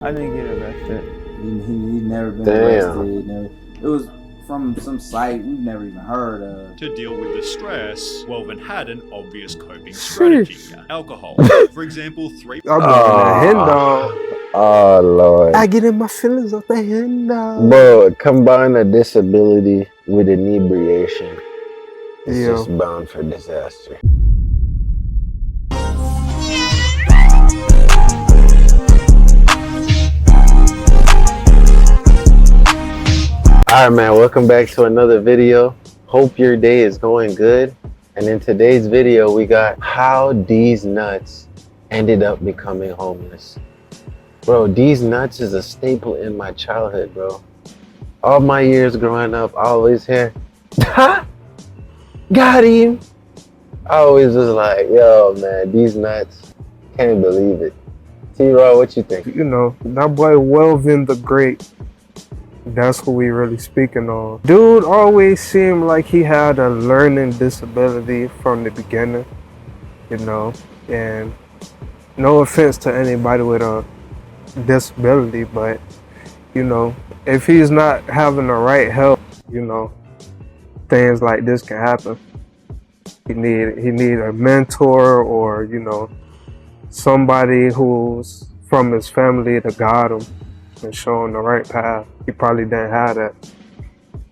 I didn't get arrested. He never been arrested. Never. It was from some site we've never even heard of. To deal with the stress, Welvin had an obvious coping strategy. Alcohol. For example, I'm looking at hen dog. Oh Lord. I get in my feelings off the hen dog. Bro, combine a disability with inebriation. It's just bound for disaster. Alright man, welcome back to another video. Hope your day is going good. And in today's video, we got how Deez Nutz ended up becoming homeless. Bro, Deez Nutz is a staple in my childhood, bro. All my years growing up, I always hear, ha! Got him! I always was like, yo man, Deez Nutz, can't believe it. T-Raw, what you think? You know, that boy Welvin the Great. That's who we really speaking on. Dude always seemed like he had a learning disability from the beginning, you know, and no offense to anybody with a disability, but you know, if he's not having the right help, you know, things like this can happen. He need a mentor, or you know, somebody who's from his family to guide him and show him the right path. He probably didn't have that.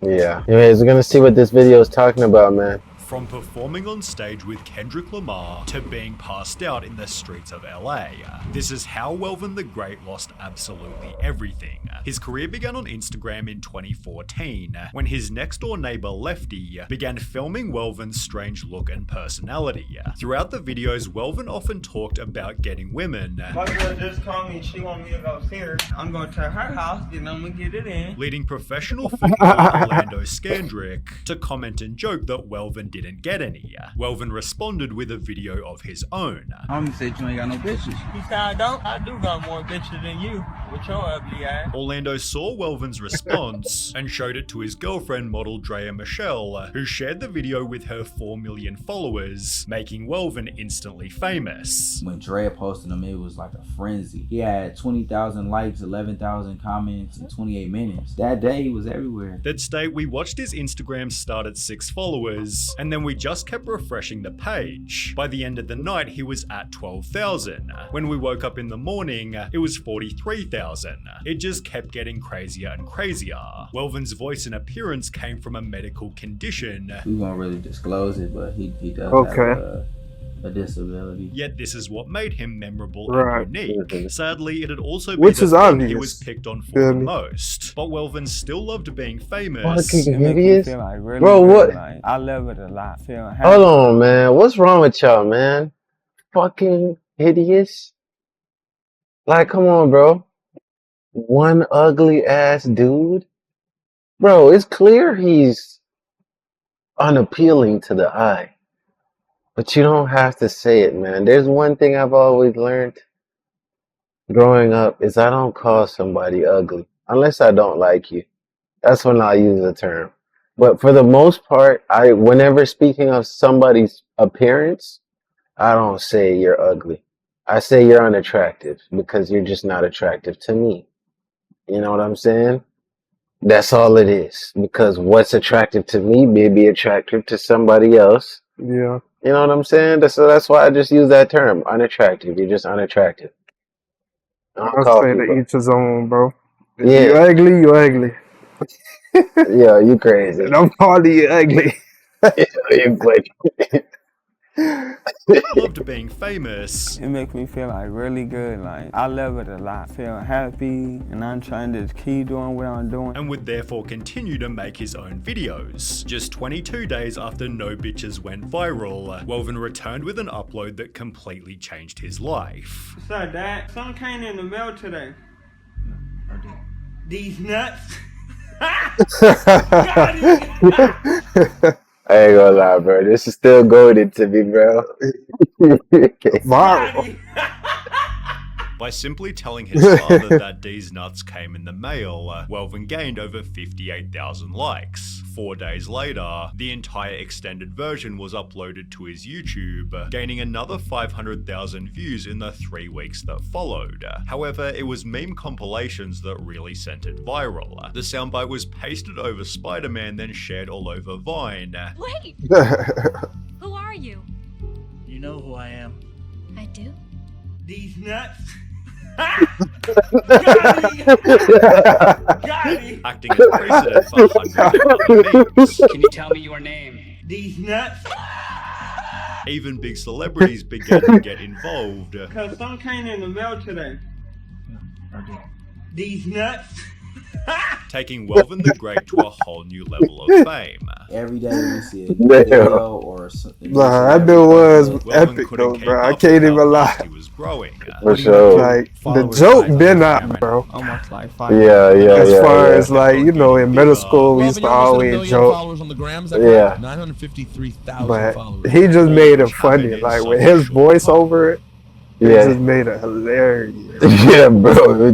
Yeah. Anyways, we're gonna see what this video is talking about, man. from performing on stage with Kendrick Lamar to being passed out in the streets of LA. This is how Welvin the Great lost absolutely everything. His career began on Instagram in 2014, when his next door neighbor Lefty began filming Welvin's strange look and personality. Throughout the videos, Welvin often talked about getting women. My girl just called me, she want me to go see her. I'm going to her house, then I'm going to get it in. Leading professional footballer Orlando Scandrick to comment and joke that Welvin didn't get any. Welvin responded with a video of his own. Homie said you ain't got no bitches. He said I don't. I do got more bitches than you with your ugly ass. Orlando saw Welvin's response and showed it to his girlfriend, model Drea Michelle, who shared the video with her 4 million followers, making Welvin instantly famous. When Drea posted him, it was like a frenzy. He had 20,000 likes, 11,000 comments in 28 minutes. That day, he was everywhere. That state, we watched his Instagram start at 6 followers, and then we just kept refreshing the page. By the end of the night, he was at 12,000. When we woke up in the morning, it was 43,000. It just kept getting crazier and crazier. Welvin's voice and appearance came from a medical condition. We won't really disclose it, but he does have a disability. Yet this is what made him memorable Right. and unique. Sadly, it'd also be Which the is thing obvious. he was picked on for the most. But Welvin still loved being famous. Fucking It make me hideous. feel like really Bro, good, what? like, I love it a lot. Feel happy. Hold on, man. What's wrong with y'all, man? Fucking hideous. Like, come on, bro. One ugly ass dude. Bro, it's clear he's unappealing to the eye. But you don't have to say it, man. There's one thing I've always learned growing up is I don't call somebody ugly unless I don't like you. That's when I'll use the term. But for the most part, whenever speaking of somebody's appearance, I don't say you're ugly. I say you're unattractive because you're just not attractive to me. You know what I'm saying? That's all it is. Because what's attractive to me may be attractive to somebody else. Yeah. You know what I'm saying? That's why I just use that term, unattractive. You're just unattractive. I don't I'll call say people- to each his own, bro. If Yeah. you ugly, you ugly. Yeah, you crazy. And I'm calling you ugly. You crazy. Loved being famous. It makes me feel like really good. Like I love it a lot. Feel happy, and I'm trying to keep doing what I'm doing. And would therefore continue to make his own videos. Just 22 days after No Bitches went viral, Welvin returned with an upload that completely changed his life. What's up, Dad? Something came in the mail today. These nuts. I ain't gonna lie, bro. This is still golden to me, bro. Viral. By simply telling his father that Deez Nutz came in the mail, Welvin gained over 58,000 likes. 4 days later, the entire extended version was uploaded to his YouTube, gaining another 500,000 views in the 3 weeks that followed. However, it was meme compilations that really sent it viral. The soundbite was pasted over Spider-Man, then shared all over Vine. Wait! Who are you? You know who I am. I do. These nuts. Got me. Acting as precedent for hundreds of other memes. Can you tell me your name? These nuts. Even big celebrities began to get involved. Cause some came in the mail today. These nuts. Taking Welvin the Great to a whole new level of fame. Every day we see a Damn. video or something. Nah, that dude was Welvin epic couldn't though, keep bro. I up can't with even how lie. fast he was growing. For sure. Like the Followers joke like been that, out, bro. Almost like 5. Yeah, yeah, As yeah. far yeah. as like, you know, in middle school we used to always joke, followers on the grams. Yeah. 953,000 but followers. he just made it funny. Like with his voice over it, he Yeah. just made it hilarious. Yeah, bro.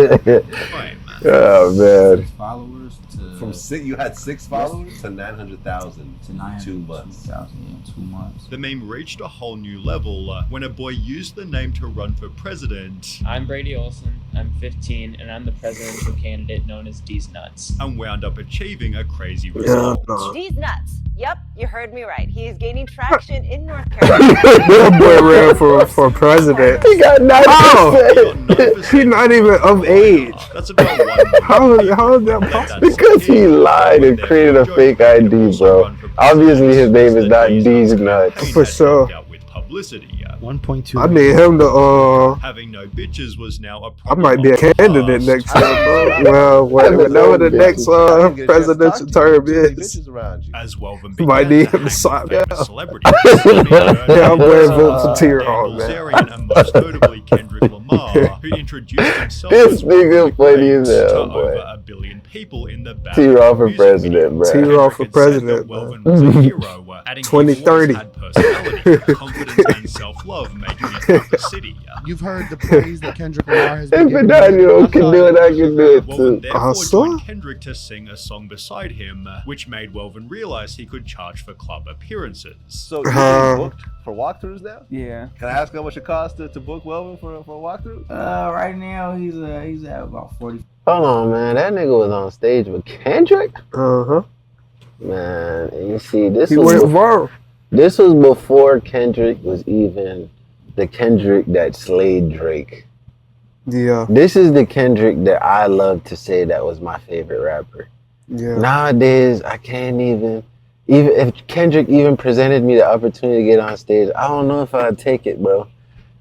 Fame. Oh man. Followers to From you had 6 followers to 900,000 to in 2 months. 900,000 in 2 months. The meme reached a whole new level when a boy used the name to run for president I'm Brady Olson, I'm 15, and I'm the presidential candidate known as Deez Nutz. and wound up achieving a crazy result. Deez Nutz. Yep, you heard me right. He is gaining traction in North Carolina. That boy ran for president. He got 90%. Oh, he's not even of age. That's about 1 million How is that people. possible? Because he lied and created a fake ID, bro. Obviously, his name is not Deez Nutz. For sure. With publicity. 1.2. I need him to Having no bitches was now a I problem. might be a of the candidate past. next time, bro. Well, whenever the next presidential term is, Bitches around you. As Welvin Might began need to him to hang sign with me famous up. celebrities. yeah, I'm going to vote for T-Raw, Dan man. Bilzerian and most notably Kendrick Lamar, who introduced himself This as nigga funny as to hell, over boy. 1 billion people in the T-Raw for music president, bro. T-Raw for Kendrick had said president, that Welvin man. was a hero, adding he always 2030. had personality, confidence, and self-love, making it half a city. You've heard the praise that Kendrick Lamar has been If getting. Daniel can do it, I can do it Welvin too. therefore saw. joined Kendrick to sing a song beside him, which made Welvin realize he could charge for club appearances. So you're getting booked for walkthroughs now? Yeah. Can I ask how much it costs to book Welvin for a walkthrough? Right now he's at about 40. Hold on, man. That nigga was on stage with Kendrick? Uh-huh. Man, and you see, this He went was viral. this was before Kendrick was even the Kendrick that slayed Drake. Yeah, This is the Kendrick that I love to say that was my favorite rapper. yeah. Nowadays, I can't even if Kendrick even presented me the opportunity to get on stage, I don't know if I'd take it, bro.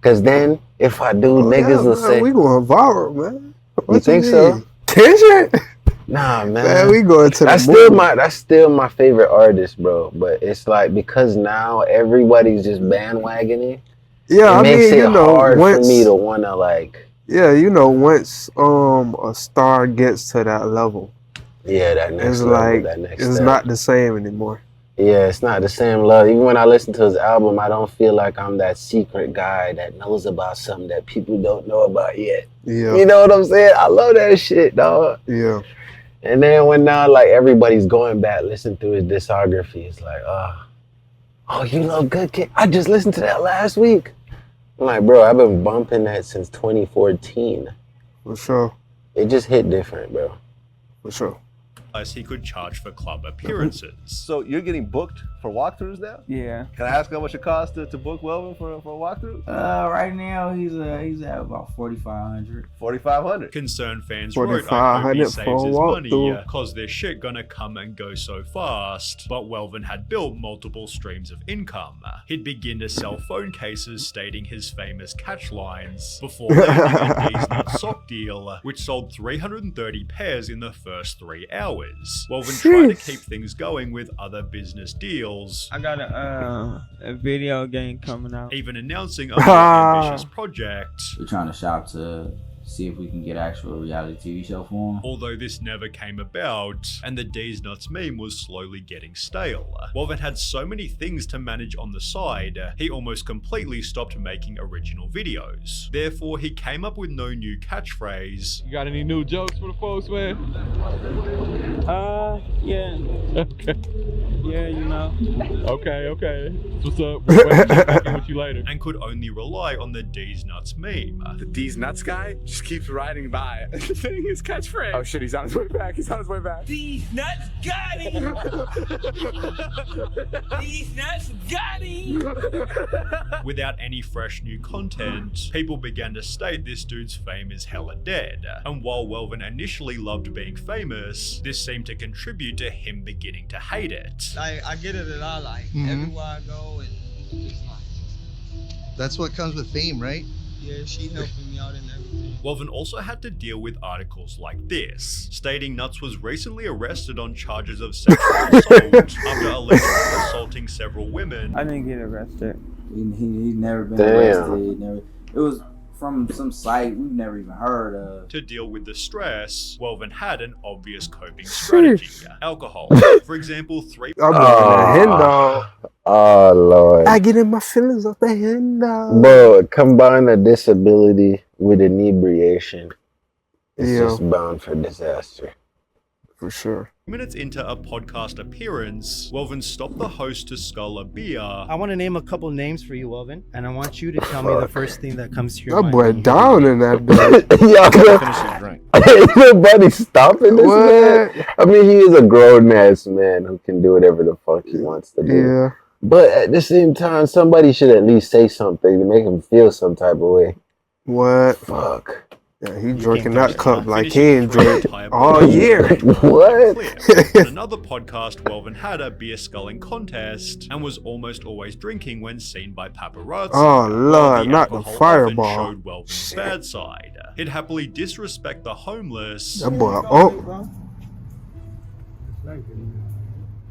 Cause then if I do, niggas will man, say, we going viral, man. What you think so? mean? Kendrick? Nah, man. Man, we going to That's the still moon. that's still my favorite artist, bro. But it's like because now everybody's just bandwagoning. Yeah, It I makes mean, it you know, hard once for me to wanna like. yeah, you know, once a star gets to that level, Yeah, that next it's level, like that next it's step. not the same anymore. Yeah, it's not the same love. Even when I listen to his album, I don't feel like I'm that secret guy that knows about something that people don't know about yet. Yeah, You know what I'm saying? I love that shit, dog. yeah. And then when now like everybody's going back, listening through his discography, it's like, oh, you love Good Kid? I just listened to that last week. I'm like, bro, I've been bumping that since 2014. For sure, It just hit different, bro. for sure. As he could charge for club appearances. So you're getting booked for walkthroughs now? Yeah. Can I ask how much it costs to book Welvin for a walkthrough? Right now he's at about 4,500. 4,500. Concerned fans wrote, I hope he 4,500 saves for a his money, walkthrough. cause there's shit gonna come and go so fast. But Welvin had built multiple streams of income. He'd begin to sell phone cases stating his famous catch lines, before landing a Deez Nutz sock deal, which sold 330 pairs in the first 3 hours. Welvin tried to keep things going with other business deals. I got a video game coming out. Even announcing a more ambitious project. We're trying to shop to see if we can get actual reality TV show for him. Although this never came about, and the Deez Nutz meme was slowly getting stale. Welvin had so many things to manage on the side, he almost completely stopped making original videos. Therefore, he came up with no new catchphrase. You got any new jokes for the folks, man? Yeah. Okay. Yeah, you know. Okay. What's up? We'll check in with you later. And could only rely on the Deez Nutz meme. The Deez Nutz guy just keeps riding by, saying his catchphrase. Oh shit, he's on his way back. These nuts got him! These nuts got him! Without any fresh new content, people began to state this dude's fame is hella dead. And while Welvin initially loved being famous, this seemed to contribute to him beginning to hate it. Like, I get it a lot, like, everywhere I go, and it's like... That's what comes with fame, right? Yeah, she helping me out and everything. Welvin also had to deal with articles like this, stating Nutz was recently arrested on charges of sexual assault after allegedly assaulting several women. I didn't get arrested. He's never been Damn. arrested. It was from some site we've never even heard of. To deal with the stress, Welvin had an obvious coping strategy. Alcohol. For example, 3... I'm looking at hen dog. Oh Lord. I get in my feelings off the hen dog. Bro, combine a disability with inebriation. It's Yeah. just bound for disaster. For sure. Minutes into a podcast appearance, Welvin stopped the host to scull a beer. I want to name a couple names for you, Welvin, and I want you to tell me the first thing that comes to your That mind. boy down in that bit. Ain't nobody stopping this What? man. I mean, he is a grown ass man who can do whatever the fuck he wants to do. Yeah. But at the same time, somebody should at least say something to make him feel some type of way. What? Fuck. Yeah, he drinking that cup like he Finishing ain't three drink entire all bottles year. What? On another podcast, Welvin had a beer sculling contest and was almost always drinking when seen by paparazzi. Oh, Lord, not the alcohol fireball. often showed Welvin's bad side. He'd happily disrespect the homeless. That boy, oh.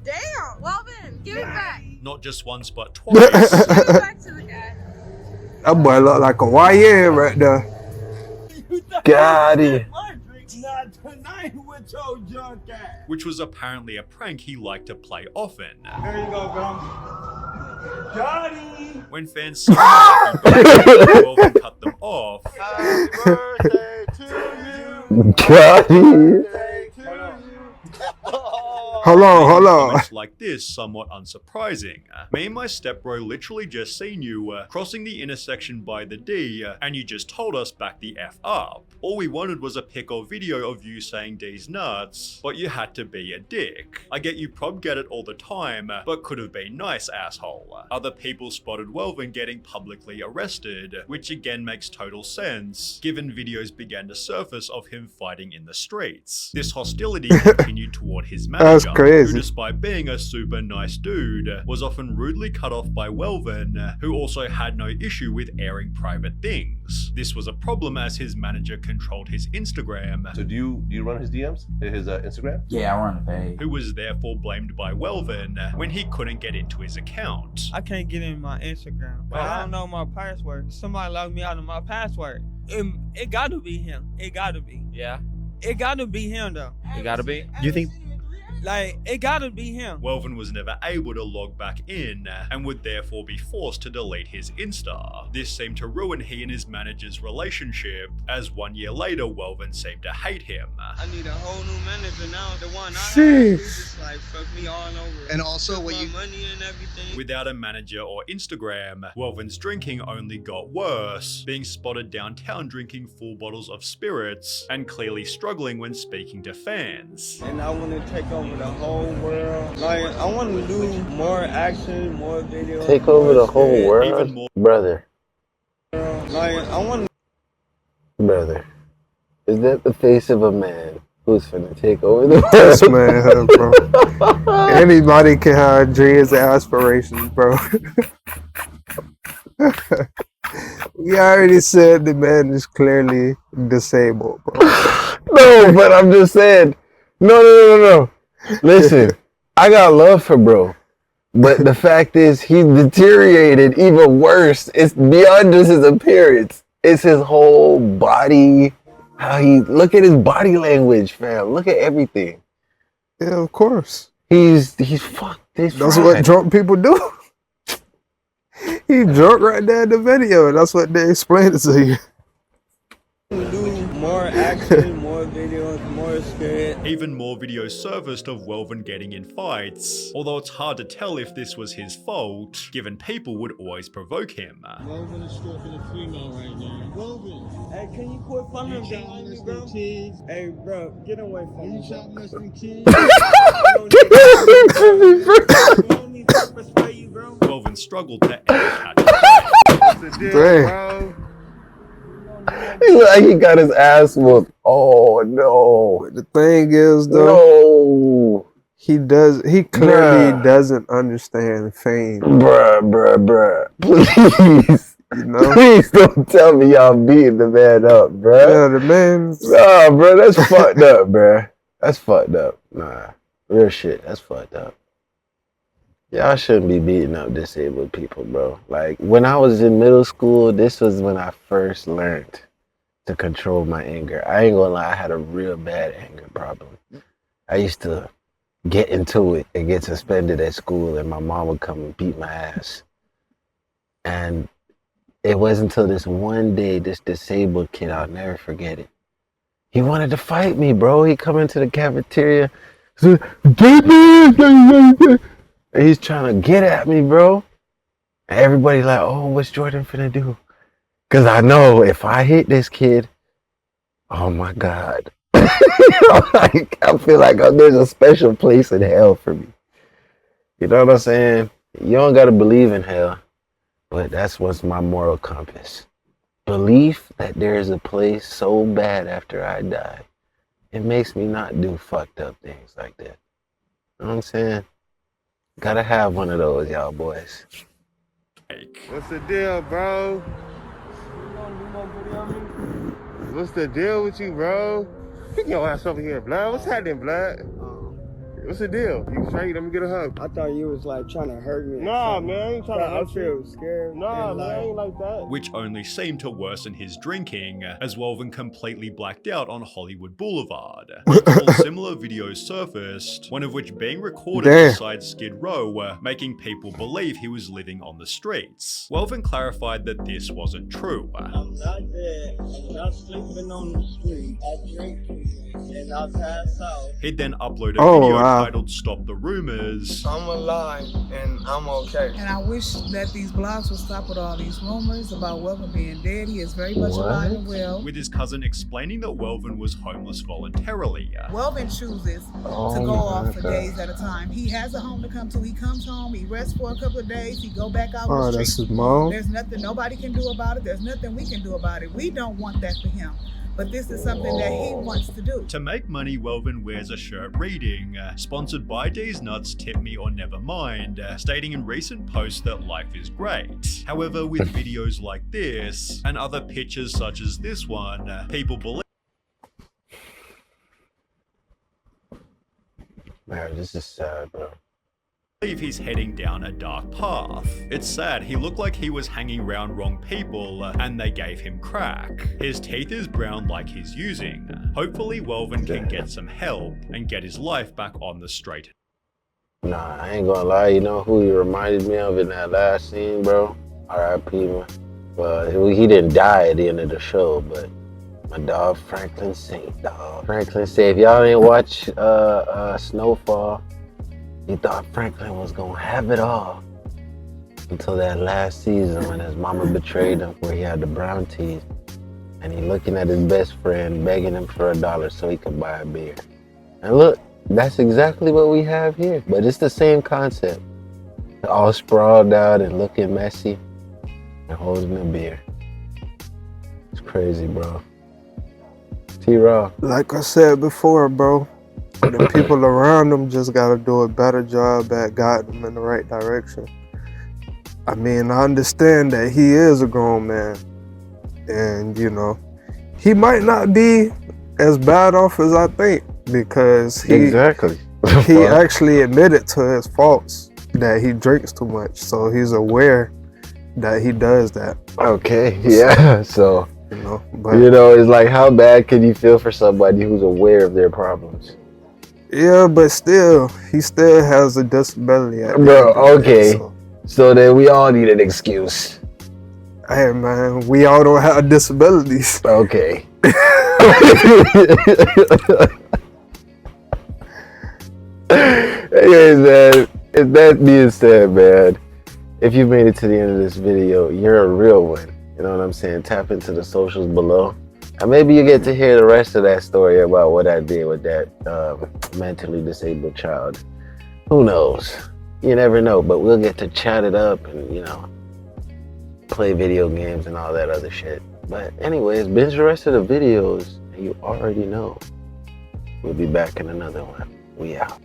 Damn, Welvin, give it back. Not just once, but twice. Give it back to the guy. That boy look like a YN right there. Got it. Not tonight with your junk ass. Which was apparently a prank he liked to play often. There you go, bro. Johnny! When fans saw him, Welvin cut them off. Happy birthday to you. Got it. Hold on. Comments like this somewhat unsurprising. Me and my stepbro literally just seen you crossing the intersection by the D, and you just told us back the F up. All we wanted was a pic or video of you saying Deez Nutz, but you had to be a dick. I get you prob get it all the time, but could have been nice, asshole. Other people spotted Welvin getting publicly arrested, which again makes total sense, given videos began to surface of him fighting in the streets. This hostility continued toward his manager, crazy. who despite being a super nice dude, was often rudely cut off by Welvin, who also had no issue with airing private things. This was a problem as his manager controlled his Instagram. So do you run his DMs? His Instagram? Yeah, I run the page. Who was therefore blamed by Welvin when he couldn't get into his account. I can't get in my Instagram, but I don't know my password. Somebody logged me out of my password. It gotta be him. It gotta be. Yeah, It gotta be him though. it gotta be. You think? Like, it gotta be him. Welvin was never able to log back in and would therefore be forced to delete his Insta. This seemed to ruin he and his manager's relationship, as 1 year later Welvin seemed to hate him. I need a whole new manager now. The one I had, Sheesh. he just like fuck me all over. And also, Took what my you money and everything. Without a manager or Instagram, Welvin's drinking only got worse, being spotted downtown drinking full bottles of spirits and clearly struggling when speaking to fans. And I want to take over the whole world. Like, I want to do more action, more videos. Take over the whole Even world? more- Brother. Like, I want Brother. Is that the face of a man who's finna take over the Yes, world? man, bro. Anybody can have dreams and aspirations, bro. We already said the man is clearly disabled, bro. No, but I'm just saying. No. Listen, I got love for bro. But the fact is, he's deteriorated even worse. It's beyond just his appearance. It's his whole body. How he look at his body language, fam. Look at everything. Yeah, of course. He's fucked. He's That's fried. what drunk people do. He drunk right there in the video, and that's what they explain it to you. Do more action, more videos, more script. Even more videos surfaced of Welvin getting in fights, although it's hard to tell if this was his fault, given people would always provoke him. Welvin is stalking a female right now. Welvin! Hey, can you quit fucking beating me, bro? Kids. Hey, bro, get away from me. You shot molesting kids. Welvin struggled to ever catch Dang. He look like he got his ass whooped. Oh no. The thing is though, No. he clearly doesn't understand fame. Bruh. Please. You know? Please don't tell me y'all beating the man up, bruh. Yeah, the man's Nah, bro, that's fucked up, bruh. That's fucked up. Nah. Real shit, that's fucked up. Y'all shouldn't be beating up disabled people, bro. Like, when I was in middle school, this was when I first learned to control my anger. I ain't gonna lie, I had a real bad anger problem. I used to get into it and get suspended at school, and my mom would come and beat my ass. And it wasn't until this one day, this disabled kid, I'll never forget it. He wanted to fight me, bro. He come into the cafeteria, said, "Get me!" And he's trying to get at me, bro. And everybody like, oh, what's Jordan finna do? Because I know if I hit this kid, oh my God. I feel like there's a special place in hell for me. You know what I'm saying? You don't got to believe in hell, but that's what's my moral compass. Belief that there is a place so bad after I die. It makes me not do fucked up things like that. You know what I'm saying? Gotta have one of those, y'all boys. What's the deal, bro? What's the deal with you, bro? Get your ass over here, blood. What's happening, blood? What's the deal? You straight? Let me get a hug. I thought you was like trying to hurt me. Nah, man, I ain't trying to hurt you. I feel scared. Nah, man, I ain't like that. which only seemed to worsen his drinking, as Welvin completely blacked out on Hollywood Boulevard. Multiple similar videos surfaced, one of which being recorded beside Skid Row, making people believe he was living on the streets. Welvin clarified that this wasn't true. I'm not dead. I'm not sleeping on the street. I drink and I pass out. He'd then upload a video wow. titled "Stop the Rumors." I'm alive and I'm okay. And I wish that these blogs would stop with all these rumors about Welvin being dead. He is very much alive and well. With his cousin explaining that Welvin was homeless voluntarily. Welvin chooses to go off for days at a time. He has a home to come to. He comes home, he rests for a couple of days, he go back out Oh, on the that's street. his mom? There's nothing nobody can do about it. There's nothing we can do about it. We don't want that for him. But this is something that he wants to do. To make money, Welvin wears a shirt reading, sponsored by Deez, Nutz, Tip Me or Never Mind, stating in recent posts that life is great. However, with videos like this, and other pictures such as this one, people believe Man, this is sad, bro. he's heading down a dark path. It's sad, he looked like he was hanging around wrong people and they gave him crack. His teeth is brown like he's using. Hopefully Welvin can get some help and get his life back on the straight. Nah, I ain't gonna lie, you know who he reminded me of in that last scene, bro? R.I.P. man. Well, he didn't die at the end of the show, but my dog Franklin Saint, dog. Franklin Saint, if y'all ain't watch Snowfall, he thought Franklin was gonna have it all until that last season when his mama betrayed him, where he had the brown teeth, and he looking at his best friend begging him for $1 so he could buy a beer. And look, that's exactly what we have here, but it's the same concept. All sprawled out and looking messy and holding a beer. It's crazy, bro. T-Raw. Like I said before, bro, the people around them just gotta do a better job at guiding them in the right direction. I mean, I understand that he is a grown man, and you know, he might not be as bad off as I think, because he actually admitted to his faults, that he drinks too much, so he's aware that he does that. Okay, yeah, so You know, but You know, it's like, how bad can you feel for somebody who's aware of their problems? yeah, but still, he still has a disability. At the Bro, end of the day, okay. So then we all need an excuse. Hey man, we all don't have disabilities. Okay. Anyways, man, if that being said, man, if you made it to the end of this video, you're a real one. You know what I'm saying? Tap into the socials below. And maybe you get to hear the rest of that story about what I did with that mentally disabled child. Who knows? You never know, but we'll get to chat it up and, you know, play video games and all that other shit. But anyways, binge the rest of the videos and you already know. We'll be back in another one. We out.